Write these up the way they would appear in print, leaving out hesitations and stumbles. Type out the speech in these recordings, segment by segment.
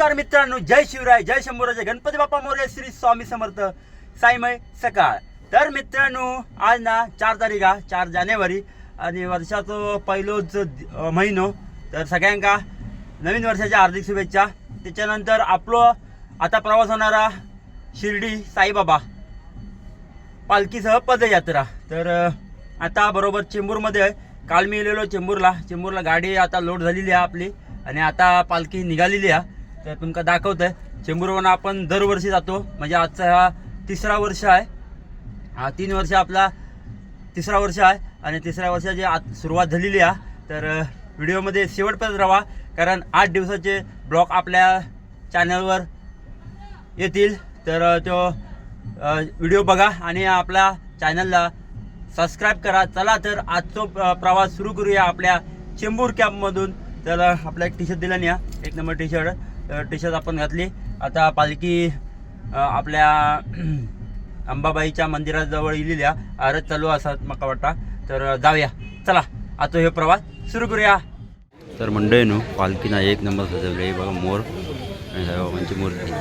नमस्कार मित्रांनो, जय शिवराय, जय शंभूराजे, गणपती बाप्पा मोरया, श्री स्वामी समर्थ, साईमय सकाळ। तर मित्रांनो, आज ना 4 तारीख 4 जानेवारी आणि वर्षाचं पहिलोच महिनो। तर सगळ्यांका नवीन वर्षाच्या हार्दिक शुभेच्छा। त्याच्यानंतर आपलं आता प्रवास होणारा शिर्डी साईबाबा पालखीसह पदयात्रा। तर आता बरोबर चेंबूरमध्ये आहे। काल मी गेलेलो चेंबूरला गाडी आता लोड झालेली आहे आपली आणि आता पालखी निघालेली आहे। तर तुमका दाखवतोय चेंबूरवरून आपण दरवर्षी जातो, म्हणजे आजचा हा 3रा वर्ष आहे। हा 3 वर्ष आपला 3रा वर्ष आहे आणि 3ऱ्या वर्षाची सुरुवात झालेली आहे। तर व्हिडिओमध्ये शेवटपर्यंत राहा, कारण 8 दिवसाचे ब्लॉग आपल्या चॅनलवर येतील। तर तो व्हिडिओ बघा आणि आपल्या चॅनलला सबस्क्राईब करा। चला तर आजचा प्रवास सुरू करूया आपल्या चेंबूर कॅम्पमधून। तर आपला एक टी शर्ट दिला नाही, 1 नंबर टी शर्ट आपण घातली। आता पालखी आपल्या अंबाबाईच्या मंदिराजवळ इलेल्या आरत चालू असतात मका वाटता। तर जाऊया, चला आता हे प्रवास सुरू करूया। तर मंडळीनो, पालखीना 1 नंबर सजवले बघा, मोर आणि साईबाबांची मूर्ती।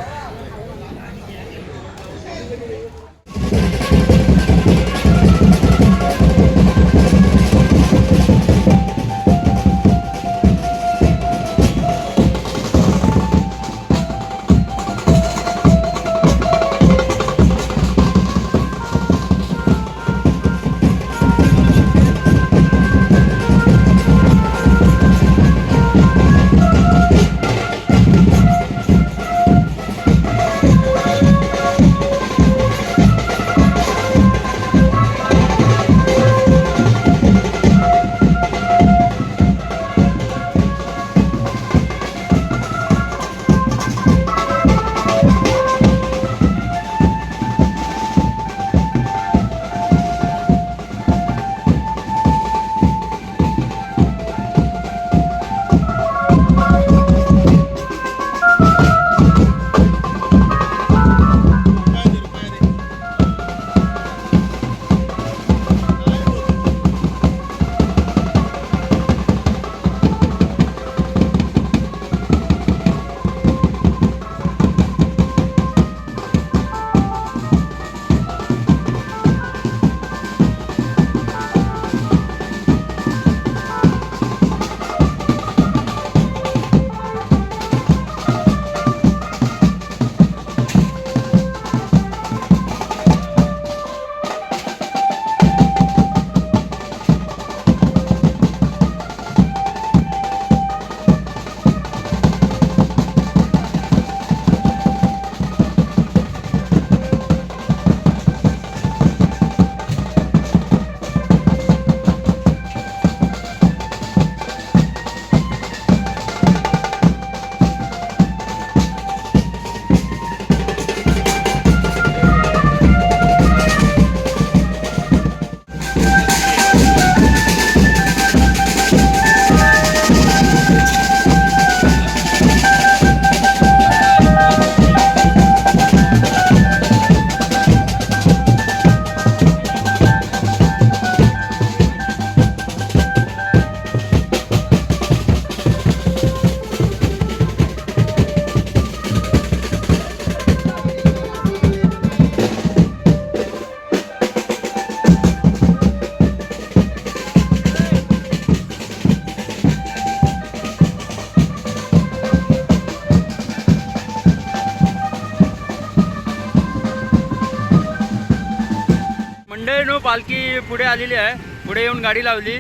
मंडळीनो, पालखी पुढे आलेली आहे, पुढे येऊन गाडी लावली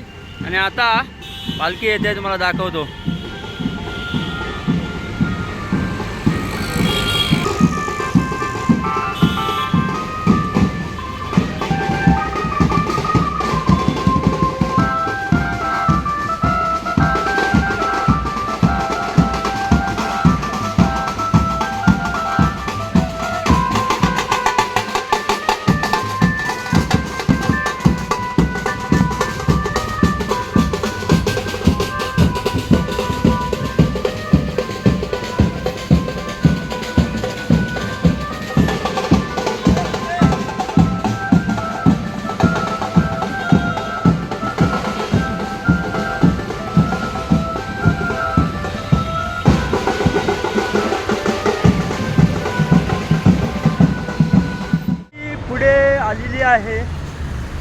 आणि आता पालखी येते, तुम्हाला दाखवतो।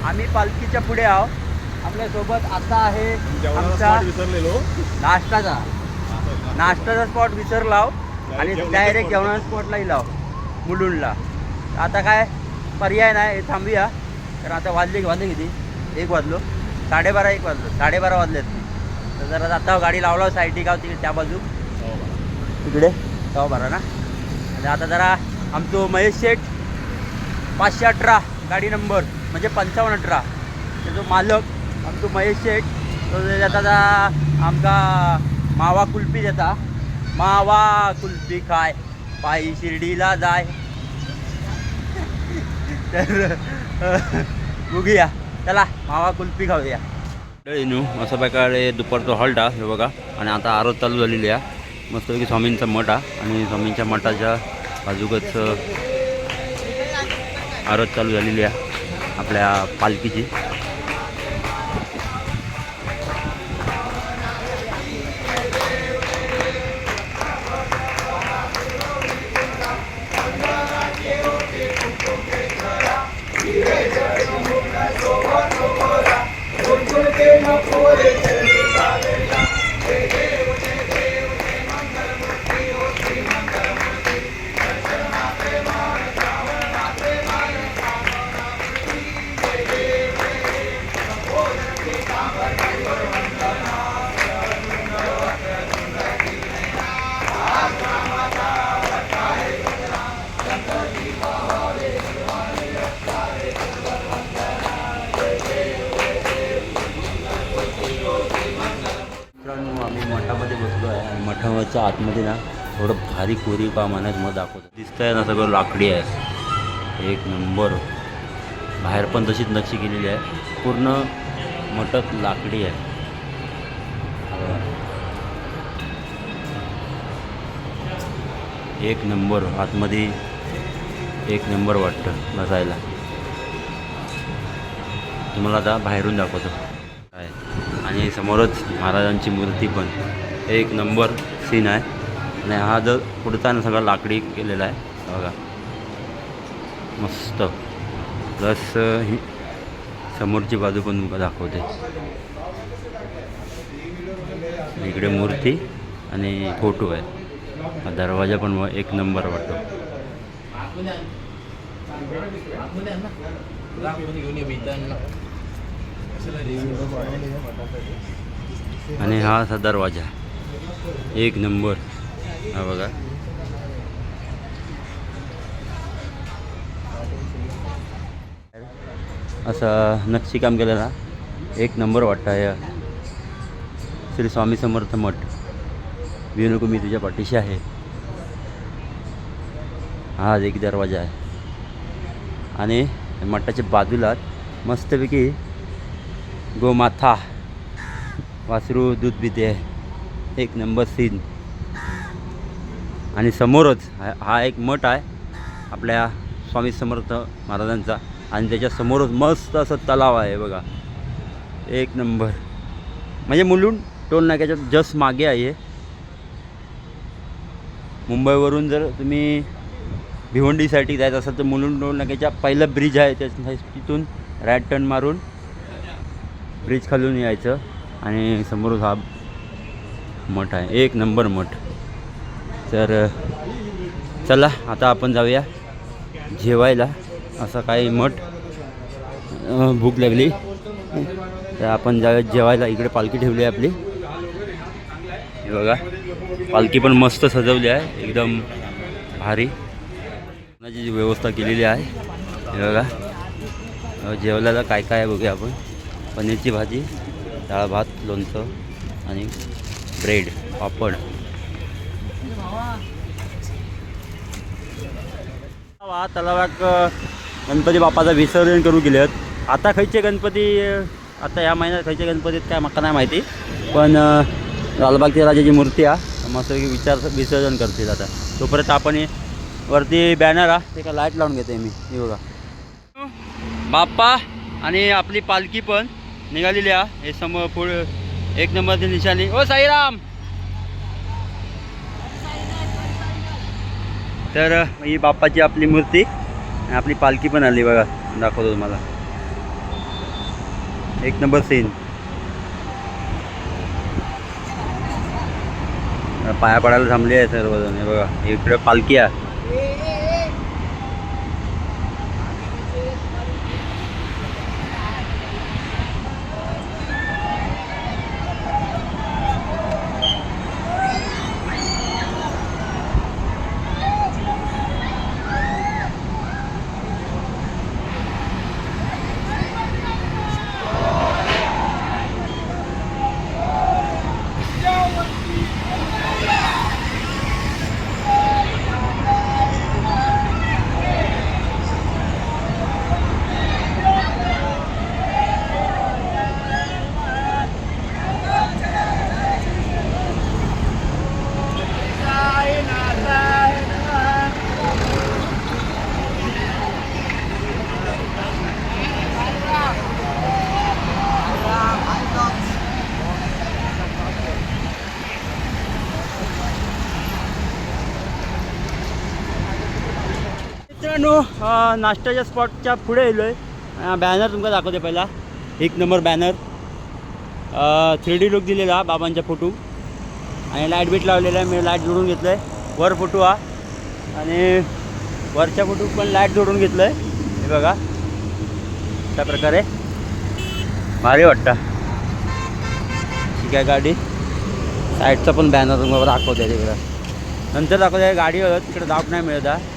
आम्ही पालखीच्या पुढे आहो. आपल्यासोबत आता आहे आमचा नाश्ताचा स्पॉट विसरला आणि डायरेक्ट जेवणाच्या स्पॉटलाही लाव मुलुंडला. आता काय पर्याय नाही, थांबूया. तर आता वाजले किती 1 वाजलो, 12:30 1 वाजलो, 12:30 वाजलेत. तर जरा आता गाडी लावला साईटी गाव तिकडे त्या बाजू तिकडे गाव भरा ना. आणि आता जरा आमचं महेश शेठ 518 गाडी नंबर म्हणजे 5518 त्याचा मालक आमचं महेश शेठ तो आता आमका मावा कुल्फी देता. मावा कुल्फी खाय पायी शिर्डीला जाय. तर बघूया, चला मावा कुल्फी खाऊया. असं प्रकारे दुपारचा हॉल्ट हा हे बघा. आणि आता आरत चालू झालेली आहे मस्तपैकी स्वामींचा मठ आहे आणि स्वामींच्या मठाच्या बाजूकच आरत चालू झालेली आहे आपल्या पालखीची. आम्ही मठामध्ये बसलो आहे आणि मठावरच्या आतमध्ये ना थोडं भारी कोरीव काम आहे मग दाखवतो. दिसतंय ना सगळं लाकडी आहे, एक नंबर. बाहेर पण तशीच नक्षी केलेली आहे, पूर्ण मठात लाकडी आहे. एक नंबर. आतमध्ये एक नंबर वाटतं बसायला. तुम्हाला आता बाहेरून दाखवतो काय. आणि समोरच महाराजांची मूर्ती पण एक नंबर सीन आहे. आणि हा जर पुढचा ना सगळा लाकडी केलेला आहे बघा, मस्त. प्लस ही समोरची बाजू पण दाखवते. इकडे मूर्ती आणि फोटो आहे. हा दरवाजा पण एक नंबर वाटतो. आणि हा असा दरवाजा एक नंबर. हा बघा असं नक्षीकाम केलेला एक नंबर वाटतं. या श्री स्वामी समर्थ मठ. भिऊ नको मी तुझ्या पाठीशी आहे. हा एक दरवाजा आहे आणि मठाच्या बाजूला मस्तपैकी गोमाता वासरू दूध पिते आहे. एक नंबर सीन. आणि समोरच हा एक मठ आहे आपल्या स्वामी समर्थ महाराजांचा आणि त्याच्या समोरच मस्त असं तलाव आहे बघा, एक नंबर. म्हणजे मुलुंड टोल नाक्याच्या जस्ट मागे आहे. मुंबईवरून जर तुम्ही भिवंडीसाठी जायचं असेल तर मुलुंड टोल नाक्याच्या पहिलं ब्रिज आहे त्या तिथून राईट टर्न मारून ब्रिज खालून यायचं आणि समोरच हा मठ आहे, एक नंबर मठ. तर चला आता आपण जाऊया जेवायला. असं काही मठ. भूक लागली तर आपण जाऊया जेवायला. इकडे पालखी ठेवली आहे आपली, हे बघा. पालखी पण मस्त सजवली आहे, एकदम भारी. जी व्यवस्था केलेली आहे हे बघा. जेवल्याला काय काय आहे बघूया आपण. पनीरची भाजी, डाळ भात, लोणचं आणि ब्रेड, पापड. तलावाक गणपती बाप्पाचं विसर्जन करू गेलेत. आता खयचे गणपती, आता ह्या महिन्यात खयचे गणपतीत काय मला नाही माहिती, पण लालबागच्या राजाची मूर्ती आहे मस्त विसर्जन करतील. आता तोपर्यंत आपण वरती बॅनर आहे ते का लाईट लावून घेते मी. हे बघा बाप्पा आणि आपली पालखी पण निघालेली आहे. हे समोर पुढे एक नंबरची निशाणी. ओ साईराम. तर ही बाप्पाची आपली मूर्ती आणि आपली पालखी पण आली बघा, दाखवतो तुम्हाला. एक नंबर सीन. पाया पडायला थांबली आहे सर्वजण. हे बघा इकडे पालखी आहे. मित्रांनो नाश्त्याच्या स्पॉटच्या पुढे येलो आहे. बॅनर तुमका दाखवते पहिला. एक नंबर बॅनर 3D लुक दिलेला बाबांच्या फोटो आणि लाईट बीट लावलेला आहे. मी लाईट जोडून घेतलं आहे. वर फोटो हा आणि वरच्या फोटो पण लाईट जोडून घेतलं आहे. हे बघा अशा प्रकारे भारी वाटतं. ठीक आहे गाडी. साईडचा पण बॅनर तुम्हाला दाखवते तिकडं. नंतर दाखवते गाडी तिकडे दाब नाही मिळत आहे.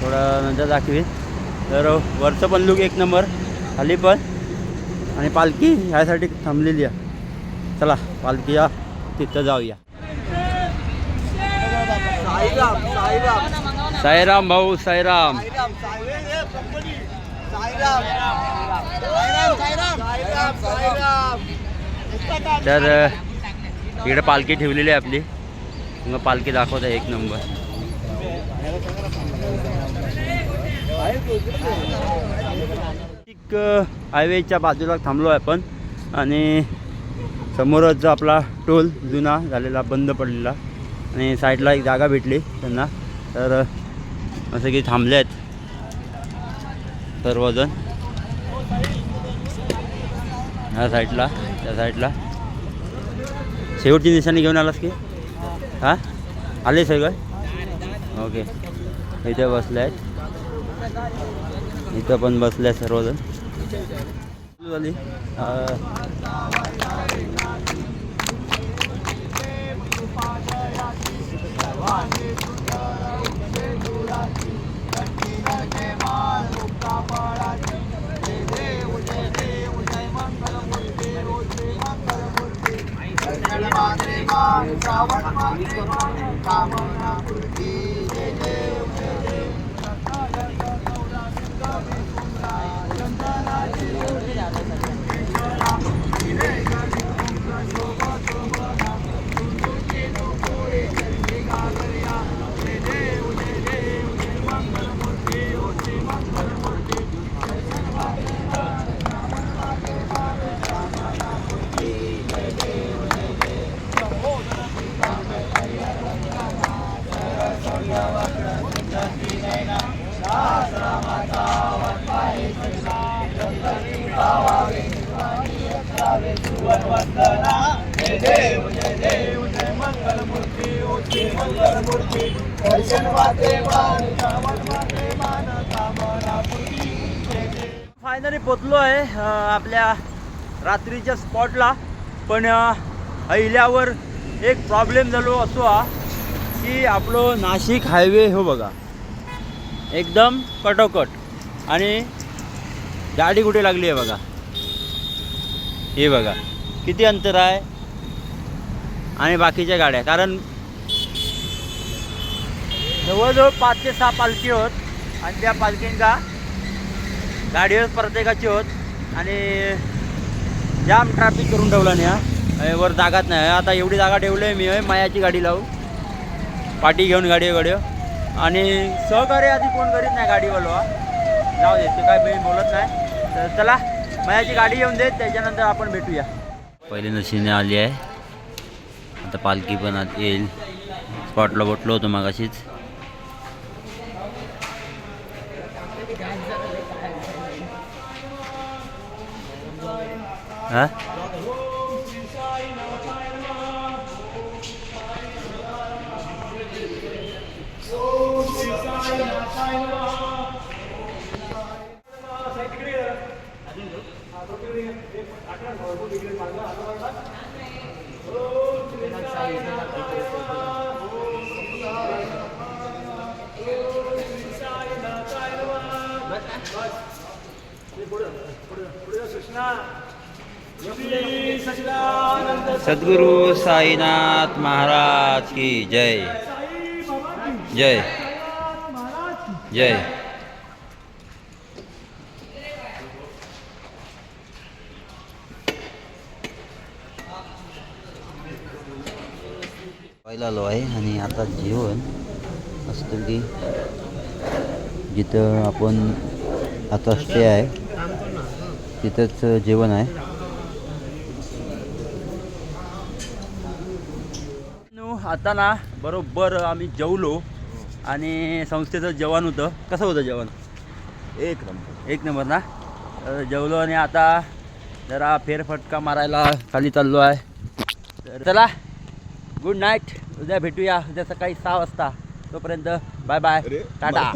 थोडं नंतर दाखवी. तर वरचं पण लुक एक नंबर. खाली पण आणि पालखी ह्यासाठी थांबलेली आहे. चला पालखी या तिथं जाऊया. साईराम भाऊ साईराम. तर इकडे पालखी ठेवलेली आहे आपली. मग पालखी दाखवत आहे एक नंबर. हायवेच्या बाजूला थांबलो आहे आपण आणि समोरच आपला टोल जुना झालेला बंद पडलेला आणि साईडला एक जागा भेटली त्यांना. तर असं की थांबले आहेत सर्वजण ह्या साईडला त्या साईडला. शेवटची निशाणी घेऊन आलास की हां आले सगळं ओके. इथे बसले आहेत. इथं पण बसले आहेत सर्वजण. झाली फायनली पोचलो आहे आपल्या रात्रीच्या स्पॉटला. पण अहिल्यावर एक प्रॉब्लेम झालो असो हा की आपलं नाशिक हायवे हो बघा एकदम कटोकट आणि गाडी कुठे लागली आहे बघा. हे बघा किती अंतर आहे आणि बाकीच्या गाड्या. कारण जवळजवळ 5 ते 6 पालखी होत आणि त्या पालखींका गाडीवर प्रत्येकाची होत आणि जाम ट्रॅफिक करून ठेवला नाही. वर जागाच नाही. आता एवढी जागा ठेवली आहे मी मायाची गाडी लावू पाठी घेऊन गाडी आणि सहकार्य आधी कोण करीत नाही गाडीवालो. जाऊ दे ते काय मी बोलत नाही. तर चला मायाची गाडी येऊन देत त्याच्यानंतर आपण भेटूया. पहिले नशीने आली आहे. आता पालखी पण येईल. स्पॉटला बसलो होतो मगाशीच. हा सद्गुरु साईनाथ महाराज की जय जय जय. पहिला आलो आहे आणि आता जेवण असतं की जिथं आपण आता स्टे आहे तिथंच जेवण आहे. आता ना बरोबर आम्ही जेवलो आणि संस्थेचं जेवण होतं. कसं होतं जेवण? एक नंबर ना. जेवलो आणि आता जरा फेरफटका मारायला खाली चाललो आहे. तर चला गुड नाईट. उद्या भेटूया उद्या सकाळी 6 वाजता. तोपर्यंत बाय बाय टाटा.